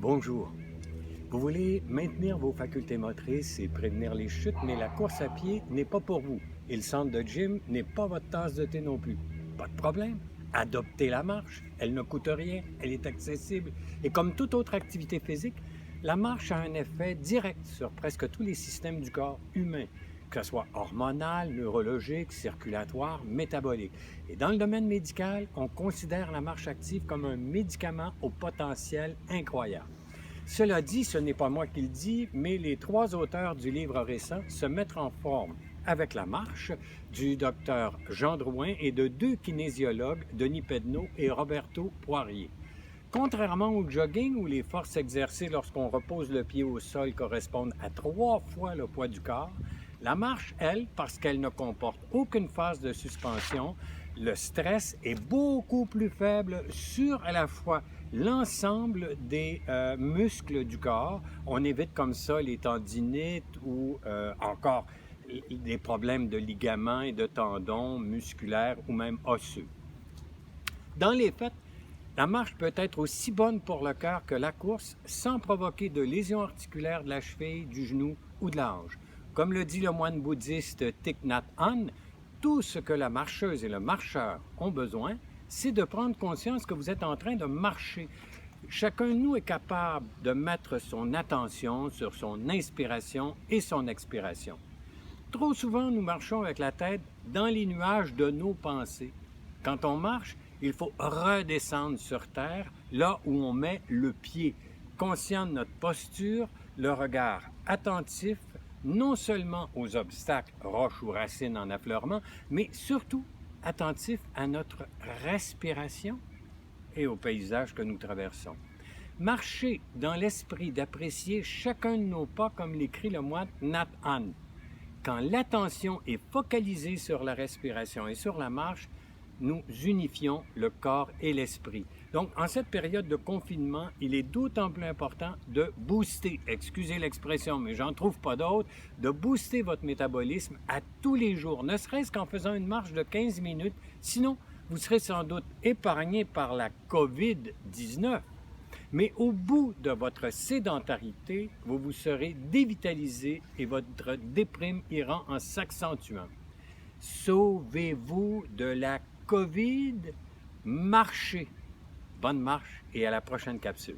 Bonjour. Vous voulez maintenir vos facultés motrices et prévenir les chutes, mais la course à pied n'est pas pour vous. Et le centre de gym n'est pas votre tasse de thé non plus. Pas de problème. Adoptez la marche. Elle ne coûte rien. Elle est accessible. Et comme toute autre activité physique, la marche a un effet direct sur presque tous les systèmes du corps humain, que ce soit hormonal, neurologique, circulatoire, métabolique. Et dans le domaine médical, on considère la marche active comme un médicament au potentiel incroyable. Cela dit, ce n'est pas moi qui le dis, mais les trois auteurs du livre récent Se mettre en forme avec la marche, du docteur Jean Drouin et de deux kinésiologues, Denis Pedneau et Roberto Poirier. Contrairement au jogging où les forces exercées lorsqu'on repose le pied au sol correspondent à 3 fois le poids du corps, la marche, elle, parce qu'elle ne comporte aucune phase de suspension, le stress est beaucoup plus faible sur à la fois l'ensemble des muscles du corps. On évite comme ça les tendinites ou encore des problèmes de ligaments et de tendons musculaires ou même osseux. Dans les faits, la marche peut être aussi bonne pour le cœur que la course sans provoquer de lésions articulaires de la cheville, du genou ou de la hanche. Comme le dit le moine bouddhiste Thich Nhat Hanh, tout ce que la marcheuse et le marcheur ont besoin, c'est de prendre conscience que vous êtes en train de marcher. Chacun de nous est capable de mettre son attention sur son inspiration et son expiration. Trop souvent, nous marchons avec la tête dans les nuages de nos pensées. Quand on marche, il faut redescendre sur terre, là où on met le pied, conscient de notre posture, le regard attentif, non seulement aux obstacles, roches ou racines en affleurement, mais surtout attentif à notre respiration et au paysage que nous traversons. Marcher dans l'esprit d'apprécier chacun de nos pas, comme l'écrit le moine Nhat Hanh. Quand l'attention est focalisée sur la respiration et sur la marche, nous unifions le corps et l'esprit. Donc, en cette période de confinement, il est d'autant plus important de booster, excusez l'expression, mais j'en trouve pas d'autre, de booster votre métabolisme à tous les jours, ne serait-ce qu'en faisant une marche de 15 minutes. Sinon, vous serez sans doute épargné par la COVID-19. Mais au bout de votre sédentarité, vous vous serez dévitalisé et votre déprime ira en s'accentuant. Sauvez-vous de la COVID, marchez. Bonne marche et à la prochaine capsule.